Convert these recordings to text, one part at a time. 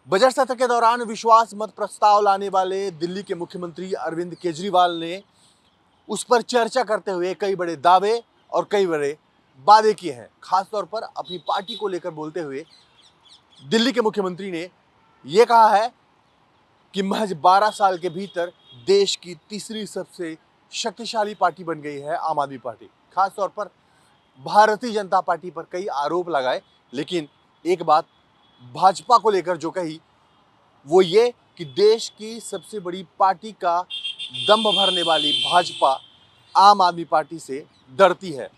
Budget सत्र के दौरान विश्वास मत प्रस्ताव लाने वाले दिल्ली के मुख्यमंत्री अरविंद केजरीवाल ने उस पर चर्चा करते हुए कई बड़े दावे और कई बड़े वादे किए हैं। खासतौर पर अपनी पार्टी को लेकर बोलते हुए दिल्ली के मुख्यमंत्री ने यह कहा है कि महज 12 साल के भीतर देश की तीसरी सबसे शक्तिशाली पार्टी बन गई है आम आदमी पार्टी। खासतौर पर भारतीय जनता पार्टी पर कई आरोप लगाए, लेकिन एक बात भाजपा को लेकर जो कही वो ये कि देश की सबसे बड़ी पार्टी का दम भरने वाली भाजपा आम आदमी पार्टी से डरती है।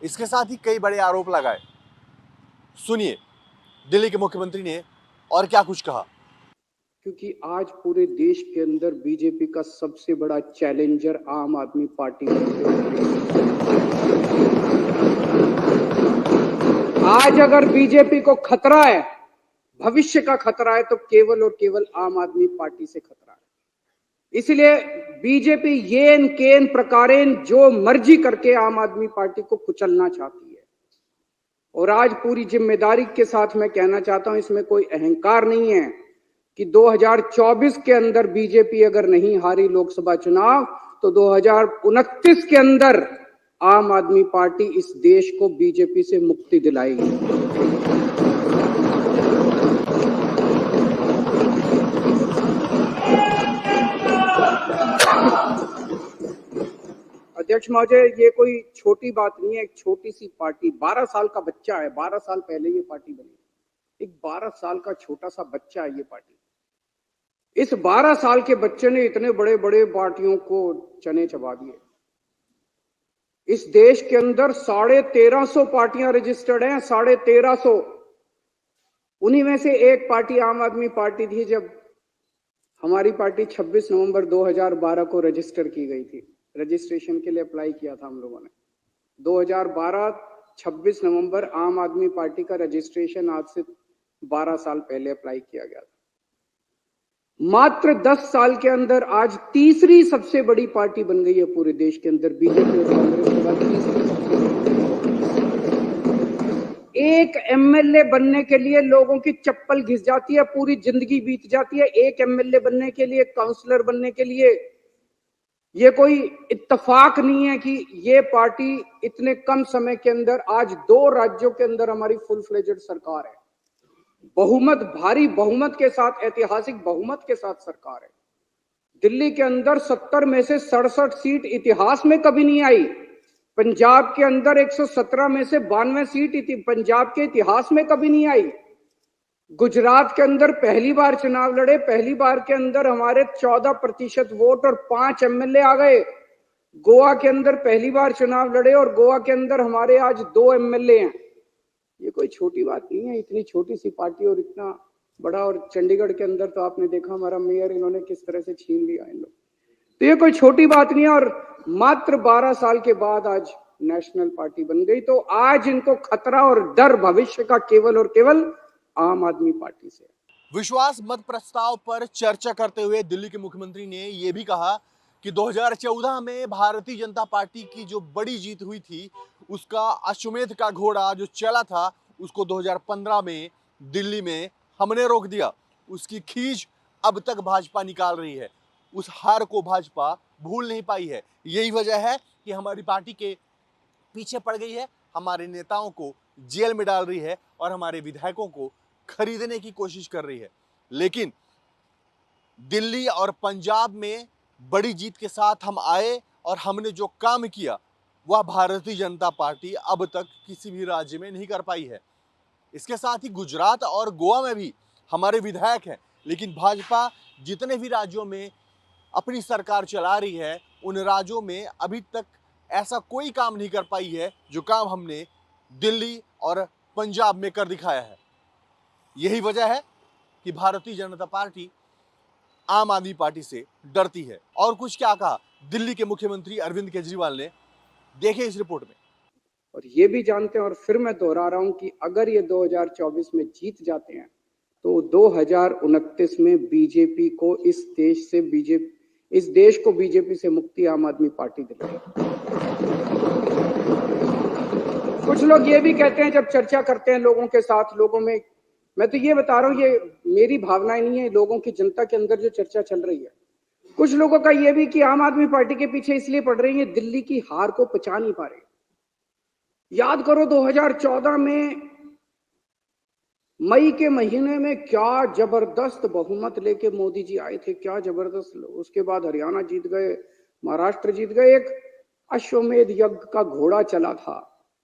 इसके साथ ही कई बड़े आरोप लगाए। सुनिए दिल्ली के मुख्यमंत्री ने और क्या कुछ कहा। क्योंकि आज पूरे देश के अंदर बीजेपी का सबसे बड़ा चैलेंजर आम आदमी पार्टी है। आज अगर बीजेपी को खतरा है, भविष्य का खतरा है, तो केवल और केवल आम आदमी पार्टी से खतरा है। इसलिए बीजेपी येन केन प्रकारेण जो मर्जी करके आम आदमी पार्टी को कुचलना चाहती है। और आज पूरी जिम्मेदारी के साथ मैं कहना चाहता हूं, इसमें कोई अहंकार नहीं है कि 2024 के अंदर बीजेपी अगर नहीं हारी लोकसभा चुनाव तो 2029 के अंदर आम आदमी पार्टी इस देश को बीजेपी से मुक्ति दिलाएगी। अध्यक्ष महोदय, ये कोई छोटी बात नहीं है। एक छोटी सी पार्टी, 12 साल का बच्चा है, 12 साल पहले ये पार्टी बनी। एक 12 साल का छोटा सा बच्चा है ये पार्टी। इस 12 साल के बच्चे ने इतने बड़े बड़े पार्टियों को चने चबा दिए। इस देश के अंदर 1350 पार्टियां रजिस्टर्ड हैं, 1350। उन्हीं में से एक पार्टी आम आदमी पार्टी थी। जब हमारी पार्टी 26 नवंबर 2012 को रजिस्टर की गई थी, रजिस्ट्रेशन के लिए अप्लाई किया था हम लोगों ने 2012 26 नवंबर आम आदमी पार्टी का रजिस्ट्रेशन आज से 12 साल पहले अप्लाई किया गया था। मात्र 10 साल के अंदर आज तीसरी सबसे बड़ी पार्टी बन गई है पूरे देश के अंदर। बीजेपी और कांग्रेस के बाद तीसरी सबसे बड़ी। एक एमएलए बनने के लिए लोगों की चप्पल घिस जाती है, पूरी जिंदगी बीत जाती है एक एमएलए बनने के लिए, काउंसलर बनने के लिए। ये कोई इत्तेफाक नहीं है कि ये पार्टी इतने कम समय के अंदर, आज 2 राज्यों के अंदर हमारी फुल फ्लेजेड सरकार है, बहुमत, भारी बहुमत के साथ, ऐतिहासिक बहुमत के साथ सरकार है। दिल्ली के अंदर 70 में से 67 सीट इतिहास में कभी नहीं आई। पंजाब के अंदर 117 में से 92 सीट पंजाब के इतिहास में कभी नहीं आई। गुजरात के अंदर पहली बार चुनाव लड़े, पहली बार के अंदर हमारे 14% वोट और 5 एमएलए आ गए। गोवा के अंदर पहली बार चुनाव लड़े और गोवा के अंदर हमारे आज 2 एमएलए हैं। ये कोई छोटी बात नहीं है, इतनी छोटी सी पार्टी और इतना बड़ा। और चंडीगढ़ के अंदर तो आपने देखा हमारा मेयर इन्होंने किस तरह से छीन लिया इन लोग। तो ये कोई छोटी बात नहीं है। और मात्र 12 साल के बाद आज नेशनल पार्टी बन गई। तो आज इनको खतरा और डर भविष्य का केवल और केवल आम आदमी पार्टी से। विश्वास मत प्रस्ताव पर चर्चा करते हुए दिल्ली के मुख्यमंत्री ने यह भी कहा कि 2014 में भारतीय जनता पार्टी की जो बड़ी जीत हुई थी, उसका अश्वमेध का घोड़ा जो चला था, उसको 2015 में दिल्ली में हमने रोक दिया। उसकी खींच अब तक भाजपा निकाल रही है। उस हार को भाजपा भूल नहीं पाई है। यही वजह है कि हमारी पार्टी के पीछे पड़ गई है, हमारे नेताओं को जेल में डाल रही है और हमारे विधायकों को खरीदने की कोशिश कर रही है। लेकिन दिल्ली और पंजाब में बड़ी जीत के साथ हम आए और हमने जो काम किया वह भारतीय जनता पार्टी अब तक किसी भी राज्य में नहीं कर पाई है। इसके साथ ही गुजरात और गोवा में भी हमारे विधायक हैं, लेकिन भाजपा जितने भी राज्यों में अपनी सरकार चला रही है, उन राज्यों में अभी तक ऐसा कोई काम नहीं कर पाई है जो काम हमने दिल्ली और पंजाब में कर दिखाया है। यही वजह है कि भारतीय जनता पार्टी आम आदमी पार्टी से डरती है। और कुछ क्या कहा दिल्ली के मुख्यमंत्री अरविंद केजरीवाल ने, देखिए इस रिपोर्ट में। और ये भी जानते हैं, और फिर मैं दोहरा रहा हूं कि अगर ये 2024 में जीत जाते हैं तो 2029 में बीजेपी को इस देश को बीजेपी से मुक्ति आम आदमी पार्टी दिलाएगी। कुछ लोग ये भी कहते हैं, जब चर्चा करते हैं लोगों के साथ, लोगों में मैं तो ये बता रहा हूं, ये मेरी भावनाएं नहीं है, लोगों की, जनता के अंदर जो चर्चा चल रही है। कुछ लोगों का ये भी कि आम आदमी पार्टी के पीछे इसलिए पड़ रही है, दिल्ली की हार को पचा नहीं पा रहे। याद करो 2014 में मई के महीने में क्या जबरदस्त बहुमत लेके मोदी जी आए थे, क्या जबरदस्त। उसके बाद हरियाणा जीत गए, महाराष्ट्र जीत गए, एक अश्वमेध यज्ञ का घोड़ा चला था,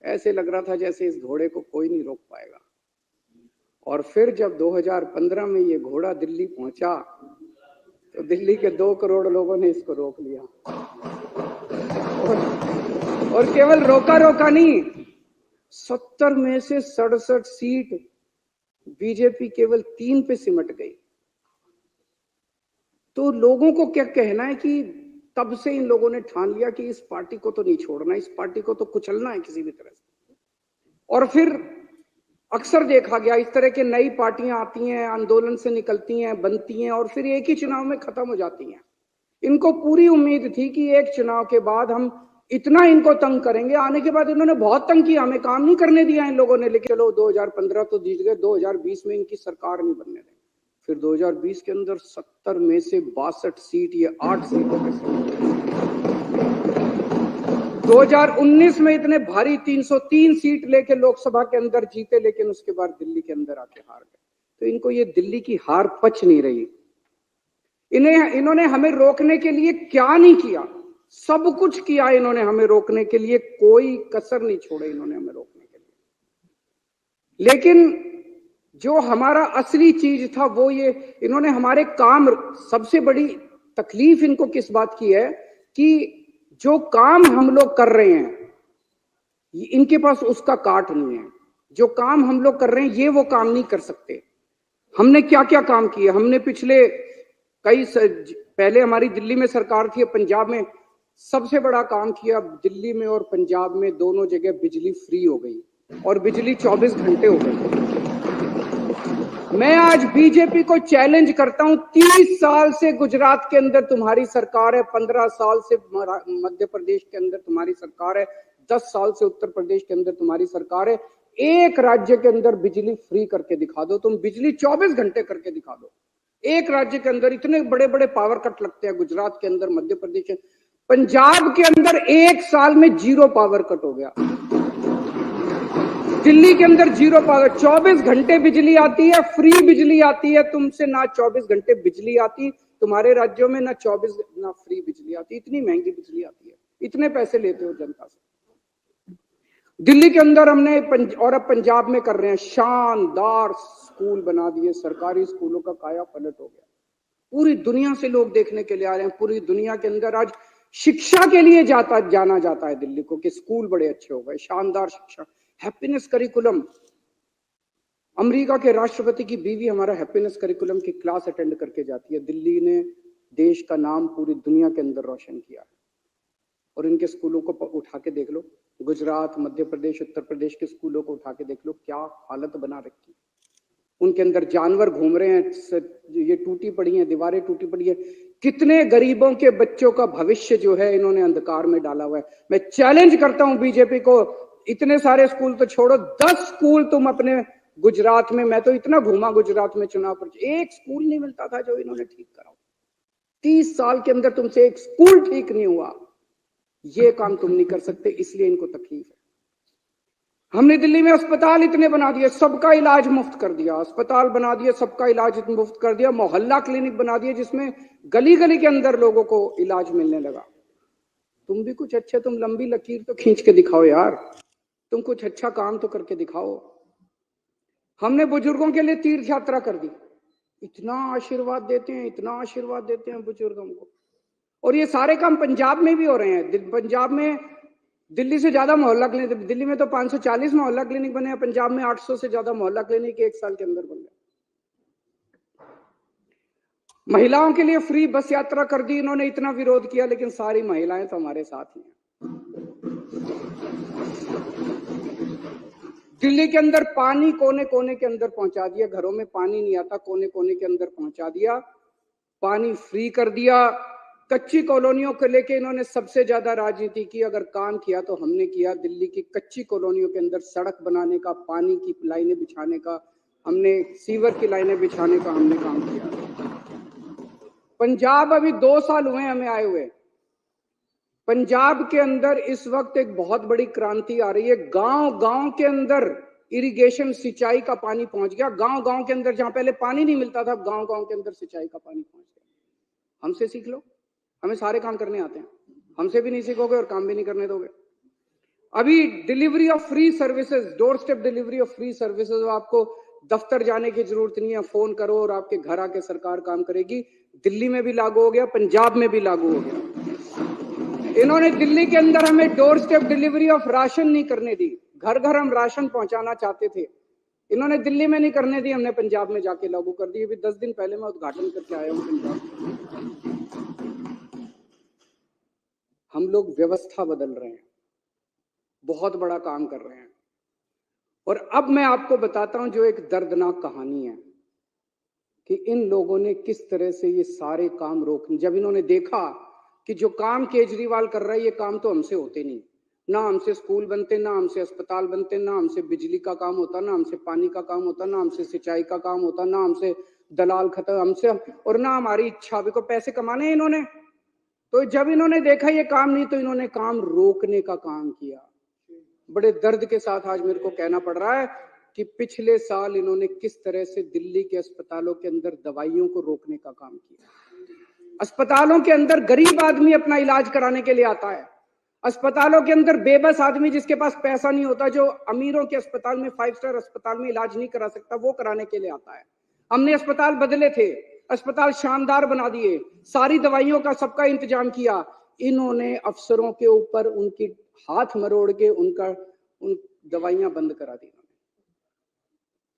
ऐसे लग रहा था जैसे इस घोड़े को कोई नहीं रोक पाएगा। और फिर जब 2015 में ये घोड़ा दिल्ली पहुंचा तो दिल्ली के 2 करोड़ लोगों ने इसको रोक लिया। और केवल रोका रोका नहीं, 70 में से 67 सीट बीजेपी केवल 3 पे सिमट गई। तो लोगों को क्या कहना है कि तब से इन लोगों ने ठान लिया कि इस पार्टी को तो नहीं छोड़ना, इस पार्टी को तो कुचलना है किसी भी तरह से। और फिर अक्सर देखा गया इस तरह के नई पार्टियां आती हैं, आंदोलन से निकलती हैं, बनती हैं और फिर एक ही चुनाव में खत्म हो जाती हैं। इनको पूरी उम्मीद थी कि एक चुनाव के बाद हम इतना इनको तंग करेंगे, आने के बाद इन्होंने बहुत तंग किया, हमें काम नहीं करने दिया इन लोगों ने। लेकिन चलो 2015 तो जीत गए, 2020 में इनकी सरकार नहीं बनने देंगे। फिर 2020 के अंदर 70 में से 62 सीट, ये 8 सीटों पे 2019 में इतने भारी 303 सीट लेके लोकसभा के अंदर जीते, लेकिन उसके बाद दिल्ली के अंदर आके हार गए। तो इनको ये दिल्ली की हार पच नहीं रही। इन्होंने हमें रोकने के लिए क्या नहीं किया, सब कुछ किया इन्होंने हमें रोकने के लिए, कोई कसर नहीं छोड़े इन्होंने हमें रोकने के लिए। लेकिन जो हमारा असली चीज था वो ये, इन्होंने हमारे काम, सबसे बड़ी तकलीफ इनको किस बात की है कि जो काम हम लोग कर रहे हैं इनके पास उसका काट नहीं है। जो काम हम लोग कर रहे हैं ये वो काम नहीं कर सकते। हमने क्या क्या काम किए, हमने पिछले पहले हमारी दिल्ली में सरकार थी, पंजाब में सबसे बड़ा काम किया। दिल्ली में और पंजाब में दोनों जगह बिजली फ्री हो गई और बिजली 24 घंटे हो गई। मैं आज बीजेपी को चैलेंज करता हूं, 30 साल से गुजरात के अंदर तुम्हारी सरकार है, 15 साल से मध्य प्रदेश के अंदर तुम्हारी सरकार है, 10 साल से उत्तर प्रदेश के अंदर तुम्हारी सरकार है। एक राज्य के अंदर बिजली फ्री करके दिखा दो, तुम बिजली 24 घंटे करके दिखा दो। एक राज्य के अंदर इतने बड़े बड़े पावर कट लगते हैं, गुजरात के अंदर, मध्य प्रदेश के, पंजाब के अंदर एक साल में 0 पावर कट हो गया। दिल्ली के अंदर 0 पावर, 24 घंटे बिजली आती है, फ्री बिजली आती है। तुमसे ना 24 घंटे बिजली आती, तुम्हारे राज्यों में ना 24 ना फ्री बिजली आती। इतनी महंगी बिजली आती है, इतने पैसे लेते हो जनता से। दिल्ली के अंदर हमने और अब पंजाब में कर रहे हैं, शानदार स्कूल बना दिए, सरकारी स्कूलों का काया पलट हो गया। पूरी दुनिया से लोग देखने के लिए आ रहे हैं। पूरी दुनिया के अंदर आज शिक्षा के लिए जाना जाता है दिल्ली को कि स्कूल बड़े अच्छे हो गए, शानदार शिक्षा, हैप्पीनेस करिकुलम। अमेरिका के राष्ट्रपति की बीवी हमारा हैप्पीनेस करिकुलम की क्लास अटेंड करके जाती है। दिल्ली ने देश का नाम पूरी दुनिया के अंदर रोशन किया। और इनके स्कूलों को उठा के देख लो, गुजरात, मध्य प्रदेश, उत्तर प्रदेश के स्कूलों को उठा के देख लो, क्या हालत बना रखी। उनके अंदर जानवर घूम रहे हैं, ये टूटी पड़ी हैं, दीवारें टूटी पड़ी है। कितने गरीबों के बच्चों का भविष्य जो है इन्होंने अंधकार में डाला हुआ है। मैं चैलेंज करता हूं बीजेपी को, इतने सारे स्कूल तो छोड़ो, 10 स्कूल तुम अपने गुजरात में, मैं तो इतना घूमा गुजरात में चुनाव पर, एक स्कूल नहीं मिलता था जो इन्होंने ठीक करा। 30 साल के अंदर तुमसे एक स्कूल ठीक नहीं हुआ। ये काम तुम नहीं कर सकते, इसलिए इनको तकलीफ है। हमने दिल्ली में अस्पताल इतने बना दिए, सबका इलाज मुफ्त कर दिया, अस्पताल बना दिए, सबका इलाज मुफ्त कर दिया, मोहल्ला क्लिनिक बना दिए जिसमें गली गली के अंदर लोगों को इलाज मिलने लगा। तुम भी कुछ अच्छे, तुम लंबी लकीर तो खींच के दिखाओ यार, तुम कुछ अच्छा काम तो करके दिखाओ। हमने बुजुर्गों के लिए तीर्थ यात्रा कर दी, इतना आशीर्वाद देते हैं, इतना आशीर्वाद देते हैं बुजुर्गों को। और ये सारे काम पंजाब में भी हो रहे हैं। पंजाब में दिल्ली से ज्यादा मोहल्ला क्लिनिक, दिल्ली में तो 540 मोहल्ला क्लिनिक बने हैं, पंजाब में 800 से ज्यादा मोहल्ला क्लिनिक एक साल के अंदर बन गए। महिलाओं के लिए फ्री बस यात्रा कर दी इन्होंने, इतना विरोध किया, लेकिन सारी महिलाएं तो हमारे साथ ही हैं। दिल्ली के अंदर पानी कोने कोने के अंदर पहुंचा दिया, घरों में पानी नहीं आता, कोने कोने के अंदर पहुंचा दिया, पानी फ्री कर दिया। कच्ची कॉलोनियों को लेके इन्होंने सबसे ज्यादा राजनीति की, अगर काम किया तो हमने किया। दिल्ली की कच्ची कॉलोनियों के अंदर सड़क बनाने का, पानी की लाइनें बिछाने का, हमने सीवर की लाइनें बिछाने का हमने काम किया। पंजाब अभी 2 साल हुए हमें आए हुए। पंजाब के अंदर इस वक्त एक बहुत बड़ी क्रांति आ रही है। गांव गांव के अंदर इरिगेशन सिंचाई का पानी पहुंच गया। गांव गांव के अंदर जहां पहले पानी नहीं मिलता था, गांव गांव के अंदर सिंचाई का पानी पहुंच गया। हमसे सीख लो, हमें सारे काम करने आते हैं। हमसे भी नहीं सीखोगे और काम भी नहीं करने दोगे। अभी delivery of free services, door step delivery of free services, आपको दफ्तर जाने की जरूरत नहीं है, फोन करो और आपके घर आके सरकार काम करेगी। दिल्ली में भी लागू हो गया, पंजाब में भी लागू हो गया। इन्होंने दिल्ली के अंदर हमें door step delivery of ration नहीं करने दी। घर घर हम राशन पहुंचाना चाहते थे, इन्होंने दिल्ली में नहीं करने दी, हमने पंजाब में जाके लागू कर दी। अभी 10 दिन पहले मैं उद्घाटन करके आया हूं पंजाब। हम लोग व्यवस्था बदल रहे हैं, बहुत बड़ा काम कर रहे हैं। और अब मैं आपको बताता हूं जो एक दर्दनाक कहानी है कि इन लोगों ने किस तरह से ये सारे काम रोके। जब इन्होंने देखा कि जो काम केजरीवाल कर रहा है ये काम तो हमसे होते नहीं, ना हमसे स्कूल बनते, ना हमसे अस्पताल बनते, ना हमसे बिजली का काम होता, ना हमसे पानी का काम होता, ना हमसे सिंचाई का काम होता, ना हमसे दलाल खत्म, हमसे और ना हमारी इच्छा। भी को पैसे कमाने हैं इन्होंने। तो जब इन्होंने देखा ये काम नहीं, तो इन्होंने काम रोकने का काम किया। बड़े दर्द के साथ आज मेरे को कहना पड़ रहा है कि पिछले साल इन्होंने किस तरह से दिल्ली के अस्पतालों के अंदर दवाइयों को रोकने का काम किया। अस्पतालों के अंदर गरीब आदमी अपना इलाज कराने के लिए आता है। अस्पतालों के अंदर बेबस आदमी जिसके पास पैसा नहीं होता, जो अमीरों के अस्पताल में, 5 स्टार अस्पताल में इलाज नहीं करा सकता, वो कराने के लिए आता है। हमने अस्पताल बदले थे, अस्पताल शानदार बना दिए, सारी दवाइयों का सबका इंतजाम किया। इन्होंने अफसरों के ऊपर उनकी हाथ मरोड़ के उन दवाइयां बंद करा दी।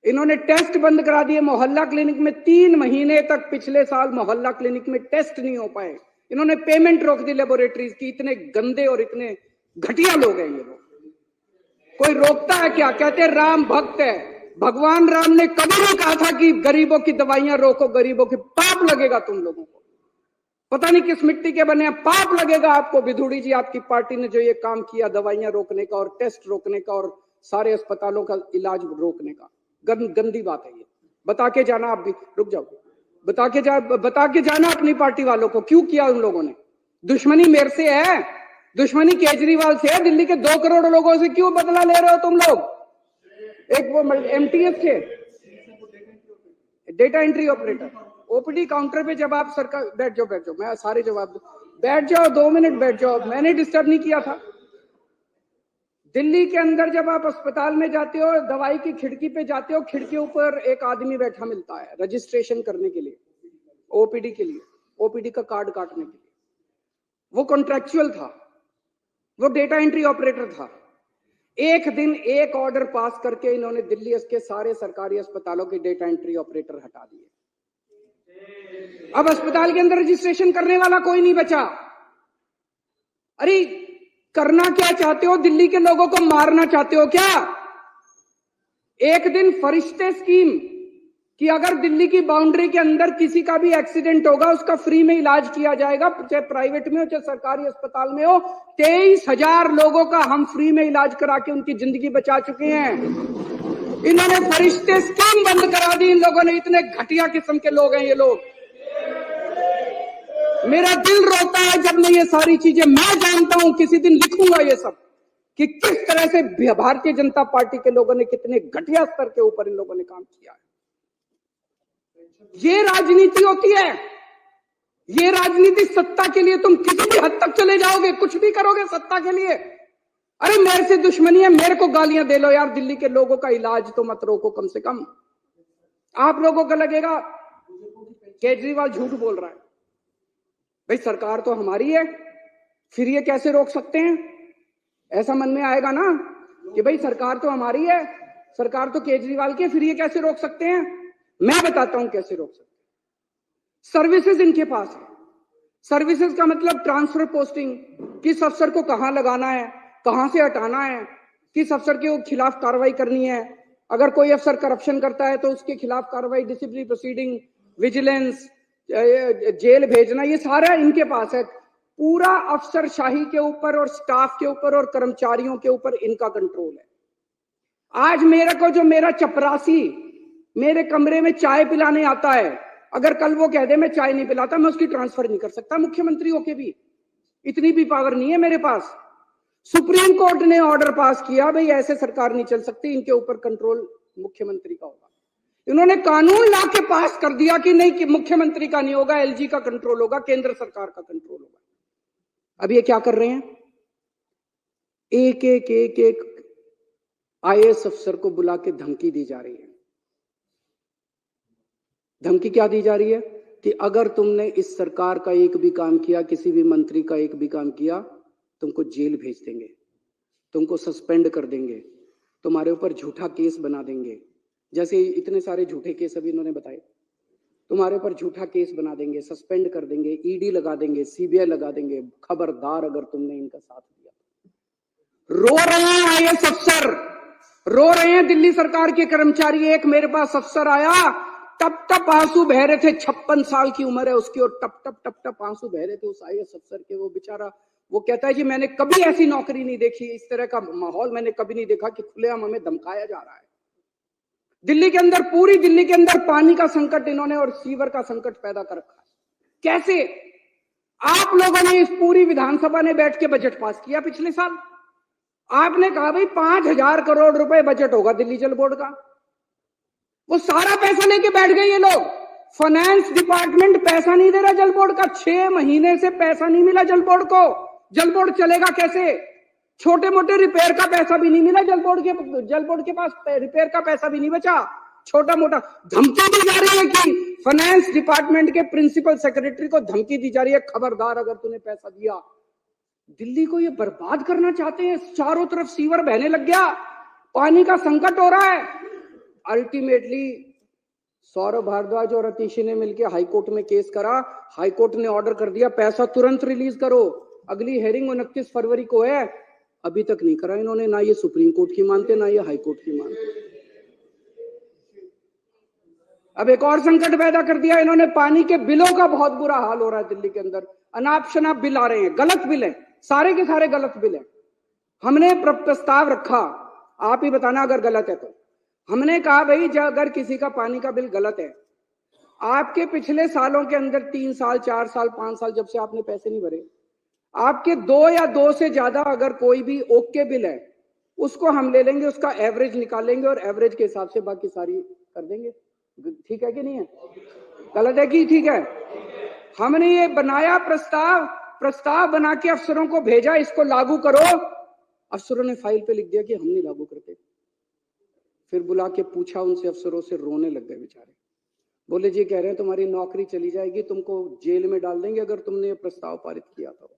इन्होंने टेस्ट बंद करा दिए। मोहल्ला क्लिनिक में 3 महीने तक पिछले साल मोहल्ला क्लिनिक में टेस्ट नहीं हो पाए। इन्होंने पेमेंट रोक दी लेबोरेटरीज की। इतने गंदे और इतने घटिया लोग हैं ये लोग। कोई रोकता है क्या? कहते हैं राम भक्त है। भगवान राम ने कभी नहीं कहा था कि गरीबों की दवाइयां रोको, गरीबों की। पाप लगेगा तुम लोगों को, पता नहीं किस मिट्टी के बने हैं, पाप लगेगा आपको। विधुड़ी जी, आपकी पार्टी ने जो ये काम किया दवाइयां रोकने का और टेस्ट रोकने का और सारे अस्पतालों का इलाज रोकने का, गंदी बात है ये। बता के जाना, आप भी रुक जाओ, बता के जाना अपनी पार्टी वालों को क्यों किया उन लोगों ने। दुश्मनी मेरे से है, दुश्मनी केजरीवाल से है। दिल्ली के 2 करोड़ लोगों से क्यों बदला ले रहे हो तुम लोग? एक वो MTS के data entry operator, OPD counter पे जब आप सरकार, बैठ जाओ, मैं सारे जवाब दूं। बैठ जाओ, 2 मिनट बैठ जाओ, मैंने डिस्टर्ब नहीं किया था। दिल्ली के अंदर जब आप अस्पताल में जाते हो, दवाई की खिड़की पे जाते हो, खिड़की ऊपर एक आदमी बैठा मिलता है रजिस्ट्रेशन करने के लिए, ओपीडी के लिए, ओपीडी का कार्ड काटने के लिए। वो कॉन्ट्रेक्चुअल था, वो डेटा एंट्री ऑपरेटर था। एक दिन एक ऑर्डर पास करके इन्होंने दिल्ली के सारे सरकारी अस्पतालों के डेटा एंट्री ऑपरेटर हटा दिए। अब अस्पताल के अंदर रजिस्ट्रेशन करने वाला कोई नहीं बचा। अरे करना क्या चाहते हो? दिल्ली के लोगों को मारना चाहते हो क्या? एक दिन फरिश्ते स्कीम कि अगर दिल्ली की बाउंड्री के अंदर किसी का भी एक्सीडेंट होगा उसका फ्री में इलाज किया जाएगा, चाहे प्राइवेट में हो चाहे सरकारी अस्पताल में हो। 23,000 लोगों का हम फ्री में इलाज करा के उनकी जिंदगी बचा चुके हैं। इन्होंने फरिश्ते स्कीम बंद करा दी। इन लोगों ने, इतने घटिया किस्म के लोग हैं ये लोग। मेरा दिल रोता है जब मैं ये सारी चीजें, मैं जानता हूं किसी दिन लिखूंगा ये सब कि किस तरह से भारतीय जनता पार्टी के लोगों ने कितने घटिया स्तर के ऊपर इन लोगों ने काम किया है। ये राजनीति होती है, ये राजनीति सत्ता के लिए तुम किसी भी हद तक चले जाओगे, कुछ भी करोगे सत्ता के लिए। अरे मेरे से दुश्मनी है, मेरे को गालियां दे लो यार, दिल्ली के लोगों का इलाज तो मत रोको कम से कम। आप लोगों को लगेगा केजरीवाल झूठ बोल रहा है। भाई सरकार तो हमारी है, फिर ये कैसे रोक सकते हैं? ऐसा मन में आएगा ना कि भाई सरकार तो हमारी है, सरकार तो केजरीवाल की है, फिर ये कैसे रोक सकते हैं? मैं बताता हूं कैसे रोक सकते हैं। सर्विसेज इनके पास है। सर्विसेज का मतलब ट्रांसफर पोस्टिंग, किस अफसर को कहां लगाना है, कहां से हटाना है, किस अफसर के खिलाफ कार्रवाई करनी है। अगर कोई अफसर करप्शन करता है तो उसके खिलाफ कार्रवाई, डिसिप्लिनरी प्रोसीडिंग, विजिलेंस, जेल भेजना, ये सारा इनके पास है। पूरा अफसरशाही के ऊपर और स्टाफ के ऊपर और कर्मचारियों के ऊपर इनका कंट्रोल है। आज मेरे को जो मेरा चपरासी मेरे कमरे में चाय पिलाने आता है, अगर कल वो कह दे मैं चाय नहीं पिलाता, मैं उसकी ट्रांसफर नहीं कर सकता मुख्यमंत्री होके भी। इतनी भी पावर नहीं है मेरे पास। सुप्रीम कोर्ट ने ऑर्डर पास किया, भाई ऐसे सरकार नहीं चल सकती, इनके ऊपर कंट्रोल मुख्यमंत्री का होगा। इन्होंने कानून ला के पास कर दिया कि नहीं, कि मुख्यमंत्री का नहीं होगा, एलजी का कंट्रोल होगा, केंद्र सरकार का कंट्रोल होगा। अब ये क्या कर रहे हैं, एक एक एक एक आईएएस अफसर को बुला के धमकी दी जा रही है। धमकी क्या दी जा रही है कि अगर तुमने इस सरकार का एक भी काम किया, किसी भी मंत्री का एक भी काम किया, तुमको जेल भेज देंगे, तुमको सस्पेंड कर देंगे, तुम्हारे ऊपर झूठा केस बना देंगे। जैसे इतने सारे झूठे केस अभी इन्होंने बताए, तुम्हारे ऊपर झूठा केस बना देंगे, सस्पेंड कर देंगे, ईडी लगा देंगे, सीबीआई लगा देंगे। खबरदार अगर तुमने इनका साथ दिया। रो रहे हैं आईएएस अफसर, रो रहे हैं दिल्ली सरकार के कर्मचारी। एक मेरे पास अफसर आया, टप टप आंसू बह रहे थे, 56 साल की उम्र है उसकी, और टप टप आंसू बह रहे थे उस आईएएस अफसर के। वो बेचारा, वो कहता है कि मैंने कभी ऐसी नौकरी नहीं देखी, इस तरह का माहौल मैंने कभी नहीं देखा कि खुलेआम हमें धमकाया जा रहा है। दिल्ली के अंदर, पूरी दिल्ली के अंदर पानी का संकट इन्होंने और सीवर का संकट पैदा कर रखा है। कैसे? आप लोगों ने इस पूरी विधानसभा ने बैठ के बजट पास किया पिछले साल। आपने कहा भाई 5,000 करोड़ रुपए बजट होगा दिल्ली जल बोर्ड का। वो सारा पैसा लेके बैठ गए ये लोग। फाइनेंस डिपार्टमेंट पैसा नहीं दे रहा जल बोर्ड का, 6 महीने से पैसा नहीं मिला जल बोर्ड को। जल बोर्ड चलेगा कैसे? छोटे मोटे रिपेयर का पैसा भी नहीं मिला जल बोर्ड के पास रिपेयर का पैसा भी नहीं बचा। छोटा मोटा धमकी दी जा रही है कि फाइनेंस डिपार्टमेंट के प्रिंसिपल सेक्रेटरी को धमकी दी जा रही है, खबरदार अगर तूने पैसा दिया। दिल्ली को ये बर्बाद करना चाहते हैं। चारों तरफ सीवर बहने लग गया, पानी का संकट हो रहा है। अल्टीमेटली सौरभ भारद्वाज और अतिशी ने मिलकर हाईकोर्ट में केस करा। हाईकोर्ट ने ऑर्डर कर दिया पैसा तुरंत रिलीज करो। अगली हेयरिंग 29 फरवरी को है, अभी तक नहीं करा इन्होंने। ना ये सुप्रीम कोर्ट की मानते, ना ये हाईकोर्ट की मानते। अब एक और संकट पैदा कर दिया इन्होंने, पानी के बिलों का बहुत बुरा हाल हो रहा है दिल्ली के अंदर। अनाप शनाप बिल आ रहे हैं, गलत बिल है, सारे के सारे गलत बिल है। हमने प्रस्ताव रखा, आप ही बताना अगर गलत है तो। हमने कहा भाई अगर किसी का पानी का बिल गलत है, आपके पिछले सालों के अंदर 3 साल 4 साल 5 साल जब से आपने पैसे नहीं भरे, आपके 2 या 2 से ज्यादा अगर कोई भी ओके बिल है, उसको हम ले लेंगे, उसका एवरेज निकालेंगे और एवरेज के हिसाब से बाकी सारी कर देंगे। ठीक है कि नहीं है? गलत है कि ठीक है? हमने ये बनाया प्रस्ताव बना के अफसरों को भेजा, इसको लागू करो। अफसरों ने फाइल पे लिख दिया कि हम नहीं लागू करते। फिर बुला के पूछा उनसे, अफसरों से रोने लग गए बेचारे। बोले जी कह रहे हैं तुम्हारी नौकरी चली जाएगी, तुमको जेल में डाल देंगे अगर तुमने ये प्रस्ताव पारित किया तो।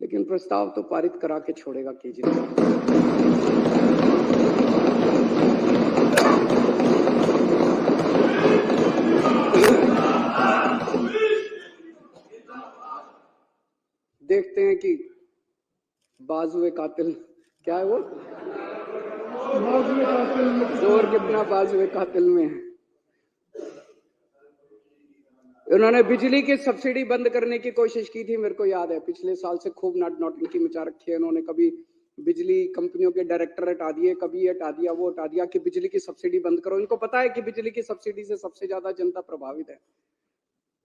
लेकिन प्रस्ताव तो पारित करा के छोड़ेगा केजरीवाल। देखते हैं कि बाजुए कातिल क्या है, वो बाजुए कातिल में जोर कितना बाजुए कातिल में है। उन्होंने बिजली की सब्सिडी बंद करने की कोशिश की थी, मेरे को याद है। पिछले साल से खूब नौटंकी मचा रखी है उन्होंने। कभी बिजली कंपनियों के डायरेक्टर हटा दिए, कभी हटा दिया, वो हटा दिया कि बिजली की सब्सिडी बंद करो। इनको पता है कि बिजली की सब्सिडी से सबसे ज्यादा जनता प्रभावित है।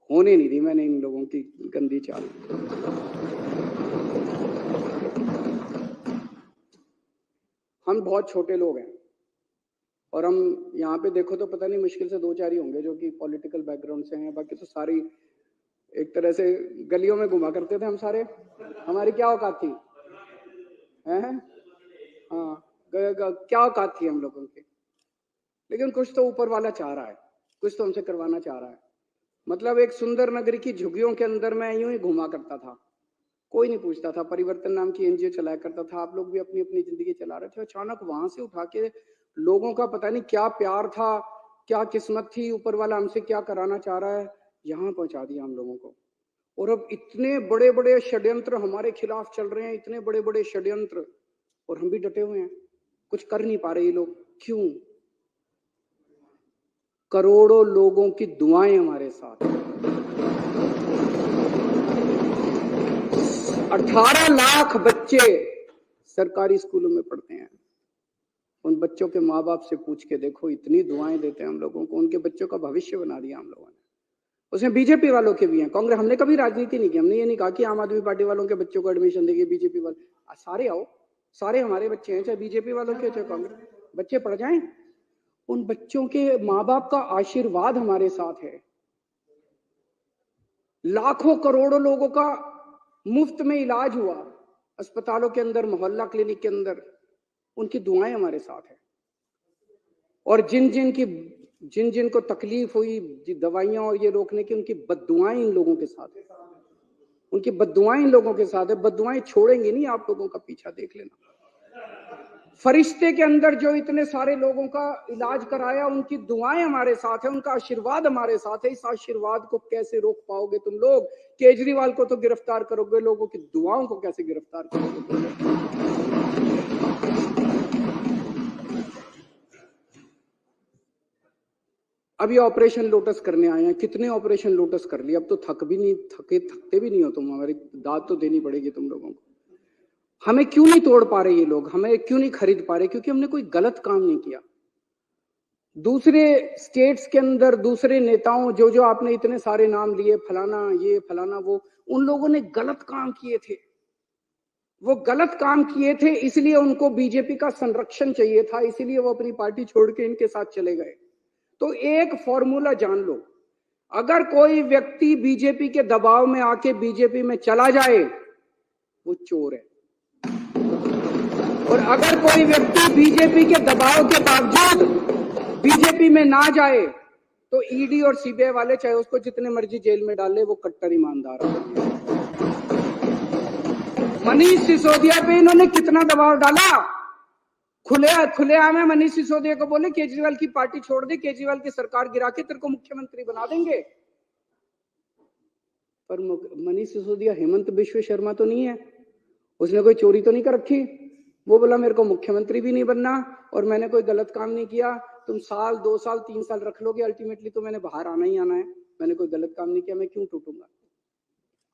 होने नहीं दी मैंने इन लोगों की गंदी चाल। हम बहुत छोटे लोग हैं और हम यहाँ पे देखो तो पता नहीं मुश्किल से 2-4 ही होंगे जो कि पॉलिटिकल बैकग्राउंड से हैं। बाकी तो सारी एक तरह से गलियों में घुमा करते थे हम सारे। हमारी क्या औकात थी? हैं? हाँ, क्या औकात थी हम लोगों की? लेकिन कुछ तो ऊपर वाला चाह रहा है, कुछ तो हमसे करवाना चाह रहा है। मतलब एक सुंदर नगरी की झुग्गियों के अंदर मैं यूं ही घुमा करता था, कोई नहीं पूछता था। परिवर्तन नाम की एनजीओ चलाया करता था, आप लोग भी अपनी अपनी जिंदगी चला रहे थे। अचानक वहां से उठा के लोगों का पता नहीं क्या प्यार था, क्या किस्मत थी, ऊपर वाला हमसे क्या कराना चाह रहा है, यहाँ पहुंचा दिया हम लोगों को। और अब इतने बड़े बड़े षड्यंत्र हमारे खिलाफ चल रहे हैं, इतने बड़े बड़े षड्यंत्र, और हम भी डटे हुए हैं, कुछ कर नहीं पा रहे ये लोग। क्यों? करोड़ों लोगों की दुआएं हमारे साथ। 18 लाख बच्चे सरकारी स्कूलों में पढ़ते हैं। उन बच्चों के माँ बाप से पूछ के देखो, इतनी दुआएं देते हैं हम लोगों को, उनके बच्चों का भविष्य बना दिया हम लोगों ने। उसमें बीजेपी वालों के भी हैं, कांग्रेस, हमने कभी राजनीति नहीं की, हमने ये नहीं कहा कि आम आदमी पार्टी वालों के बच्चों को एडमिशन देंगे, बीजेपी वाले सारे आओ, सारे हमारे बच्चे हैं, चाहे बीजेपी वालों के चाहे कांग्रेस, बच्चे पढ़ जाएं। उन बच्चों के माँ बाप का आशीर्वाद हमारे साथ है। लाखों करोड़ों लोगों का मुफ्त में इलाज हुआ अस्पतालों के अंदर, मोहल्ला क्लिनिक के अंदर, उनकी दुआएं हमारे साथ है। और जिन जिन को तकलीफ हुई दवाइयां और ये रोकने की, उनकी बद्दुआएं इन लोगों के साथ है, उनकी बद्दुआएं इन लोगों के साथ है। बद्दुआएं छोड़ेंगे नहीं आप लोगों का, पीछा देख लेना। फरिश्ते के अंदर जो इतने सारे लोगों का इलाज कराया, उनकी दुआएं हमारे साथ है, उनका आशीर्वाद हमारे साथ है। इस आशीर्वाद को कैसे रोक पाओगे तुम लोग? केजरीवाल को तो गिरफ्तार करोगे, लोगों की दुआओं को कैसे गिरफ्तार करोगे? अभी ऑपरेशन लोटस करने आए हैं, कितने ऑपरेशन लोटस कर लिए, अब तो थकते भी नहीं हो तुम, हमारी दाद तो देनी पड़ेगी तुम लोगों को। हमें क्यों नहीं तोड़ पा रहे ये लोग, हमें क्यों नहीं खरीद पा रहे? क्योंकि हमने कोई गलत काम नहीं किया। दूसरे स्टेट्स के अंदर दूसरे नेताओं जो आपने इतने सारे नाम लिए, फलाना ये फलाना वो, उन लोगों ने गलत काम किए थे। वो गलत काम किए थे, इसलिए उनको बीजेपी का संरक्षण चाहिए था, इसीलिए वो अपनी पार्टी छोड़ के इनके साथ चले गए। तो एक फॉर्मूला जान लो, अगर कोई व्यक्ति बीजेपी के दबाव में आके बीजेपी में चला जाए, वो चोर है। और अगर कोई व्यक्ति बीजेपी के दबाव के बावजूद बीजेपी में ना जाए, तो ईडी और सीबीआई वाले चाहे उसको जितने मर्जी जेल में डाले, वो कट्टर ईमानदार है। मनीष सिसोदिया पे इन्होंने कितना दबाव डाला, खुलेआम है। मनीष सिसोदिया को बोले केजरीवाल की पार्टी छोड़ दे, केजरीवाल की सरकार गिरा के तेरे को मुख्यमंत्री बना देंगे। पर मनीष सिसोदिया हेमंत बिश्व शर्मा तो नहीं है, उसने कोई चोरी तो नहीं कर रखी। वो बोला मेरे को मुख्यमंत्री भी नहीं बनना और मैंने कोई गलत काम नहीं किया, तुम साल 2 साल 3 साल रख लोगे, अल्टीमेटली तो मैंने बाहर आना ही आना है, मैंने कोई गलत काम नहीं किया, मैं क्यों टूटूंगा?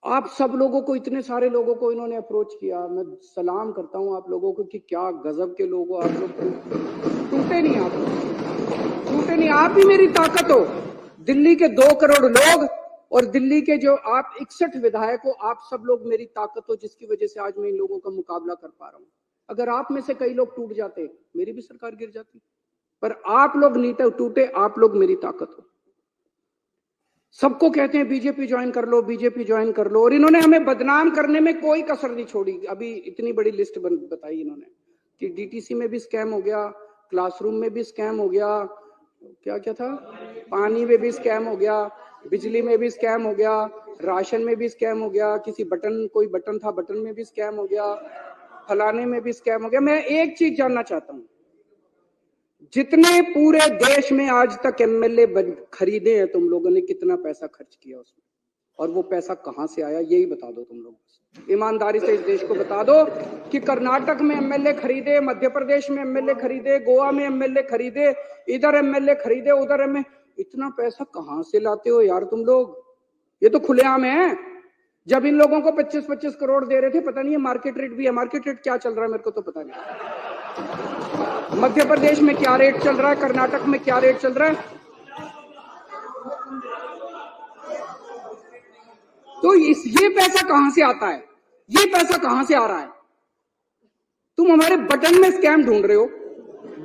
आप सब लोगों को, इतने सारे लोगों को इन्होंने अप्रोच किया। मैं सलाम करता हूं आप लोगों को कि क्या गजब के लोग हो आप लोग। टूटे नहीं, आप लोग टूटे नहीं, आप ही मेरी ताकत हो। दिल्ली के 2 करोड़ लोग और दिल्ली के जो आप 61 विधायक हो, आप सब लोग मेरी ताकत हो, जिसकी वजह से आज मैं इन लोगों का मुकाबला कर पा रहा हूं। अगर आप में से कई लोग टूट जाते, मेरी भी सरकार गिर जाती, पर आप लोग नहीं टूटे, आप लोग मेरी ताकत हो। सबको कहते हैं बीजेपी ज्वाइन कर लो, बीजेपी ज्वाइन कर लो, और इन्होंने हमें बदनाम करने में कोई कसर नहीं छोड़ी। अभी इतनी बड़ी लिस्ट बताई इन्होंने कि डीटीसी में भी स्कैम हो गया, क्लासरूम में भी स्कैम हो गया, क्या क्या था, पानी में भी स्कैम हो गया, बिजली में भी स्कैम हो गया, राशन में भी स्कैम हो गया, किसी बटन, कोई बटन था बटन में भी स्कैम हो गया, फलाने में भी स्कैम हो गया। मैं एक चीज जानना चाहता हूं, जितने पूरे देश में आज तक एमएलए खरीदे हैं तुम लोगों ने, कितना पैसा खर्च किया उसमें, और वो पैसा कहां से आया, यही बता दो तुम लोग। ईमानदारी से इस देश को बता दो कि कर्नाटक में एमएलए खरीदे, मध्य प्रदेश में एमएलए खरीदे, गोवा में एमएलए खरीदे, इधर एमएलए खरीदे, उधर एमएलए, इतना पैसा कहां से लाते हो यार तुम लोग? ये तो खुलेआम है। जब इन लोगों को 25-25 करोड़ दे रहे थे, पता नहीं है मार्केट रेट भी है, मार्केट रेट क्या चल रहा है मेरे को तो पता नहीं। मध्य प्रदेश में क्या रेट चल रहा है, कर्नाटक में क्या रेट चल रहा है, तो ये पैसा कहां से आता है, ये पैसा कहां से आ रहा है? तुम हमारे बटन में स्कैम ढूंढ रहे हो,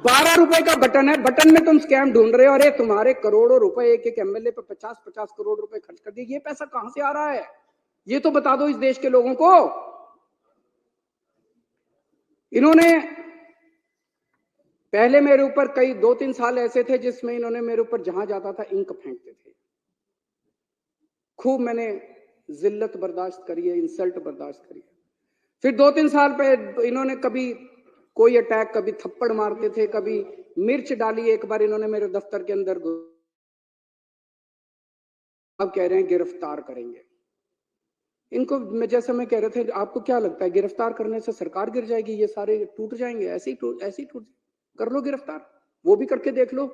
12 रुपए का बटन है, बटन में तुम स्कैम ढूंढ रहे हो। अरे तुम्हारे करोड़ों रुपए, एक एमएलए पे 50-50 करोड़ रुपए खर्च कर दिए, ये पैसा कहां से आ रहा है? ये तो बता दो इस देश के लोगों को। इन्होंने पहले मेरे ऊपर कई 2-3 साल ऐसे थे जिसमें इन्होंने मेरे ऊपर जहां जाता था इंक फेंकते थे। खूब मैंने जिल्लत बर्दाश्त करी है, इंसल्ट बर्दाश्त करी है। फिर 2-3 साल पे इन्होंने कभी कोई अटैक, कभी थप्पड़ मारते थे, कभी मिर्च डाली। एक बार इन्होंने मेरे दफ्तर के अंदर, अब कह रहे हैं गिरफ्तार करेंगे इनको। मैं जैसे मैं कह रहे थे, आपको क्या लगता है गिरफ्तार करने से सरकार गिर जाएगी, ये सारे टूट जाएंगे? ऐसे ही टूट कर लो गिरफ्तार, वो भी करके देख लो।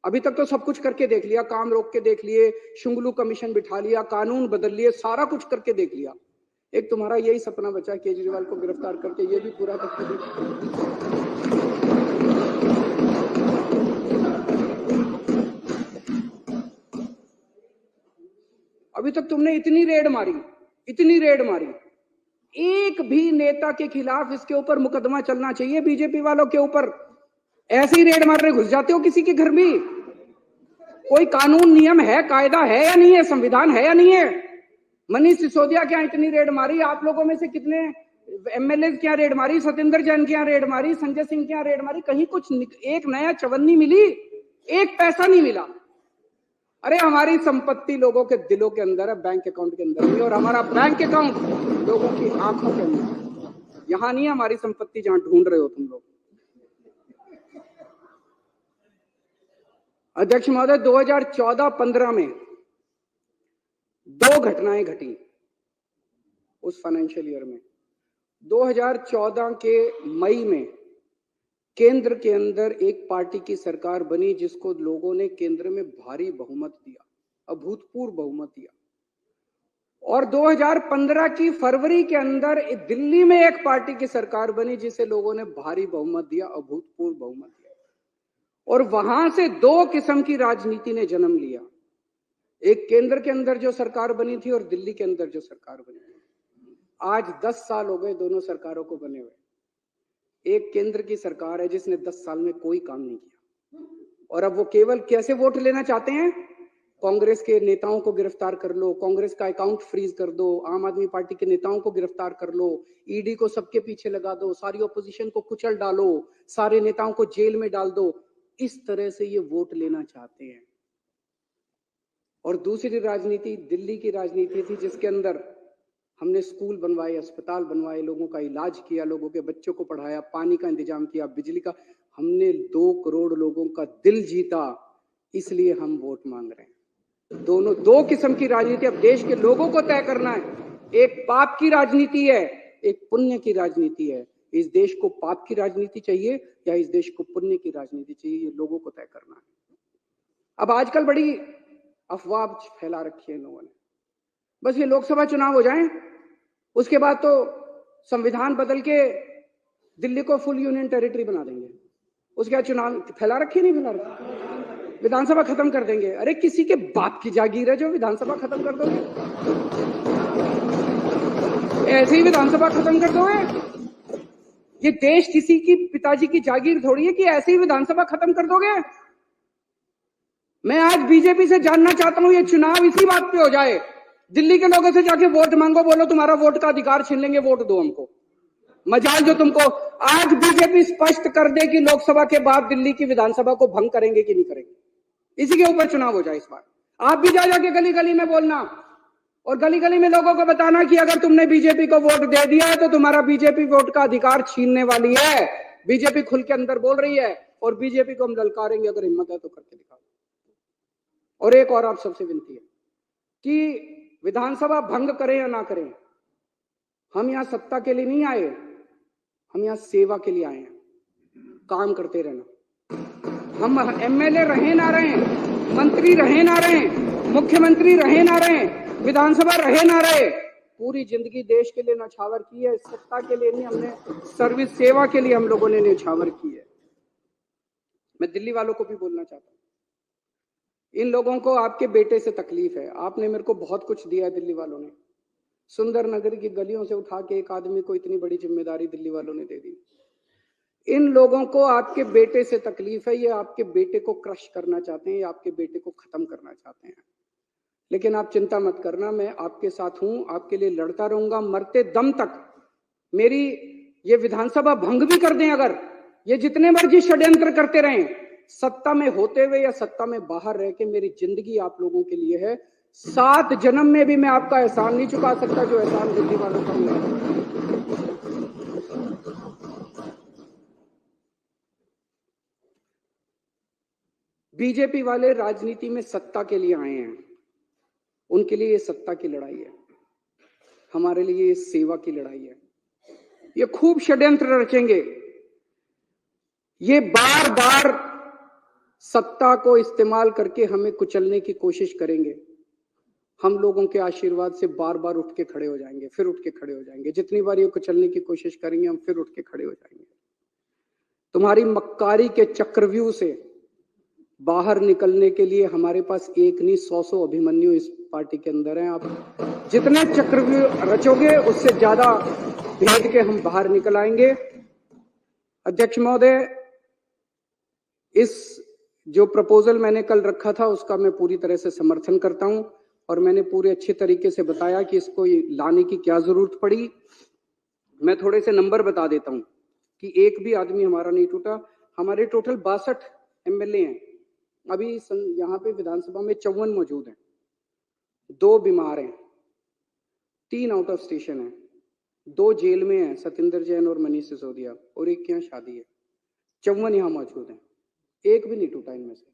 अभी तक तो सब कुछ करके देख लिया, काम रोक के देख लिए, शुंगलू कमीशन बिठा लिया, कानून बदल लिए, सारा कुछ करके देख लिया। एक तुम्हारा यही सपना बचा केजरीवाल को गिरफ्तार करके, ये भी पूरा करके देख। अभी तक तुमने इतनी रेड मारी, इतनी रेड मारी, एक भी नेता के खिलाफ इसके ऊपर मुकदमा चलना चाहिए। बीजेपी वालों के ऊपर ऐसे ही रेड मारने घुस जाते हो किसी के घर में। कोई कानून नियम है, कायदा है या नहीं है, संविधान है या नहीं है? मनीष सिसोदिया क्या इतनी रेड मारी? आप लोगों में से कितने एमएलए क्या रेड मारी? सत्येंद्र जैन क्या रेड मारी? संजय सिंह क्या रेड मारी? कहीं कुछ एक नया चवन्नी मिली? एक पैसा नहीं मिला। अरे हमारी संपत्ति लोगों के दिलों के अंदर है, बैंक अकाउंट के अंदर नहीं। और हमारा बैंक अकाउंट लोगों की आंखों के अंदर। यहां नहीं है हमारी संपत्ति जहां ढूंढ रहे हो तुम लोग। अध्यक्ष महोदय, 2014-15 में 2 घटनाएं घटी उस फाइनेंशियल ईयर में। 2014 के मई में केंद्र के अंदर एक पार्टी की सरकार बनी जिसको लोगों ने केंद्र में भारी बहुमत दिया, अभूतपूर्व बहुमत दिया। और 2015 की फरवरी के अंदर दिल्ली में एक पार्टी की सरकार बनी जिसे लोगों ने भारी बहुमत दिया, अभूतपूर्व बहुमत दिया। और वहां से 2 किस्म की राजनीति ने जन्म लिया। एक केंद्र के अंदर जो सरकार बनी थी और दिल्ली के अंदर जो सरकार बनी थी। आज 10 साल हो गए दोनों सरकारों को बने हुए। एक केंद्र की सरकार है जिसने 10 साल में कोई काम नहीं किया, और अब वो केवल कैसे वोट लेना चाहते हैं? कांग्रेस के नेताओं को गिरफ्तार कर लो, कांग्रेस का अकाउंट फ्रीज कर दो, आम आदमी पार्टी के नेताओं को गिरफ्तार कर लो, ईडी को सबके पीछे लगा दो, सारी ओपोजिशन को कुचल डालो, सारे नेताओं को जेल में डाल दो। इस तरह से ये वोट लेना चाहते हैं। और दूसरी राजनीति दिल्ली की राजनीति थी जिसके अंदर हमने स्कूल बनवाए, अस्पताल बनवाए, लोगों का इलाज किया, लोगों के बच्चों को पढ़ाया, पानी का इंतजाम किया, बिजली का। हमने 2 करोड़ लोगों का दिल जीता, इसलिए हम वोट मांग रहे हैं। दोनों 2 किस्म की राजनीति अब देश के लोगों को तय करना है। एक पाप की राजनीति है, एक पुण्य की राजनीति है। इस देश को पाप की राजनीति चाहिए या इस देश को पुण्य की राजनीति चाहिए, ये लोगों को तय करना है। अब आजकल बड़ी अफवाह फैला रखी है लोगों ने, बस ये लोकसभा चुनाव हो जाएं, उसके बाद तो संविधान बदल के दिल्ली को फुल यूनियन टेरिटरी बना देंगे, उसके बाद चुनाव फैला रखी नहीं फैला रखी, विधानसभा खत्म कर देंगे। अरे किसी के बाप की जागीर है जो विधानसभा खत्म कर दोगे? ऐसे ही विधानसभा खत्म कर दोगे? ये देश किसी की पिताजी की जागीर थोड़ी है कि ऐसे ही विधानसभा खत्म कर दोगे। मैं आज बीजेपी से जानना चाहता हूं, ये चुनाव इसी बात पे हो जाए, दिल्ली के लोगों से जाके वोट मांगो, बोलो तुम्हारा वोट का अधिकार छीन लेंगे, वोट दो हमको। मजाल जो तुमको आज बीजेपी स्पष्ट कर दे कि लोकसभा के बाद दिल्ली की विधानसभा को भंग करेंगे कि नहीं करेंगे, इसी के ऊपर चुनाव हो जाए इस बार। आप भी जा जाके गली गली में बोलना और गली गली में लोगों को बताना कि अगर तुमने बीजेपी को वोट दे दिया है तो तुम्हारा बीजेपी वोट का अधिकार छीनने वाली है। बीजेपी खुल के अंदर बोल रही है और बीजेपी को हम ललकारेंगे, अगर हिम्मत है तो करके दिखाओ। और एक और आप सबसे विनती है कि विधानसभा भंग करें या ना करें, हम यहां सत्ता के लिए नहीं आए, हम यहां सेवा के लिए आए हैं। काम करते रहना। हम एमएलए रहे ना रहे, मंत्री रहे ना रहे, मुख्यमंत्री रहे ना रहे, विधानसभा रहे ना रहे, पूरी जिंदगी देश के लिए न्यौछावर की है। सत्ता के लिए नहीं, हमने सर्विस सेवा के लिए हम लोगों ने न्यौछावर की है। मैं दिल्ली वालों को भी बोलना चाहता हूं, इन लोगों को आपके बेटे से तकलीफ है। आपने मेरे को बहुत कुछ दिया है दिल्ली वालों ने। सुंदर नगर की गलियों से उठा के एक आदमी को इतनी बड़ी जिम्मेदारी दिल्ली वालों ने दे दी। इन लोगों को आपके बेटे से तकलीफ है, ये आपके बेटे को क्रश करना चाहते हैं, ये आपके बेटे को खत्म करना चाहते हैं। लेकिन आप चिंता मत करना, मैं आपके साथ हूं, आपके लिए लड़ता रहूंगा मरते दम तक। मेरी ये विधानसभा भंग भी कर दें अगर, ये जितने मर्जी षड्यंत्र करते रहें, सत्ता में होते हुए या सत्ता में बाहर रह के मेरी जिंदगी आप लोगों के लिए है। 7 जन्म में भी मैं आपका एहसान नहीं चुका सकता जो एहसान दिल्ली वालों का है। बीजेपी वाले राजनीति में सत्ता के लिए आए हैं, उनके लिए ये सत्ता की लड़ाई है, हमारे लिए ये सेवा की लड़ाई है। ये खूब षड्यंत्र रचेंगे, ये बार बार सत्ता को इस्तेमाल करके हमें कुचलने की कोशिश करेंगे। हम लोगों के आशीर्वाद से बार बार उठ के खड़े हो जाएंगे, फिर उठ के खड़े हो जाएंगे। जितनी बार ये कुचलने की कोशिश करेंगे हम फिर उठ के खड़े हो जाएंगे। तुम्हारी मक्कारी के चक्रव्यूह से बाहर निकलने के लिए हमारे पास एक नहीं 100 अभिमन्यु इस पार्टी के अंदर हैं। आप जितने चक्रव्यूह रचोगे उससे ज्यादा भेद के हम बाहर निकल आएंगे। अध्यक्ष महोदय, इस जो प्रपोजल मैंने कल रखा था उसका मैं पूरी तरह से समर्थन करता हूं और मैंने पूरे अच्छे तरीके से बताया कि इसको लाने की क्या जरूरत पड़ी। मैं थोड़े से नंबर बता देता हूं कि एक भी आदमी हमारा नहीं टूटा। हमारे टोटल 62 एमएलए हैं। अभी यहाँ पे विधानसभा में 54 मौजूद हैं, 2 बीमार हैं, 3 आउट ऑफ स्टेशन हैं, 2 जेल में हैं, सत्येंद्र जैन और मनीष सिसोदिया, और एक के यहाँ शादी है। 54 यहाँ मौजूद हैं, एक भी नहीं टूटा इनमें से।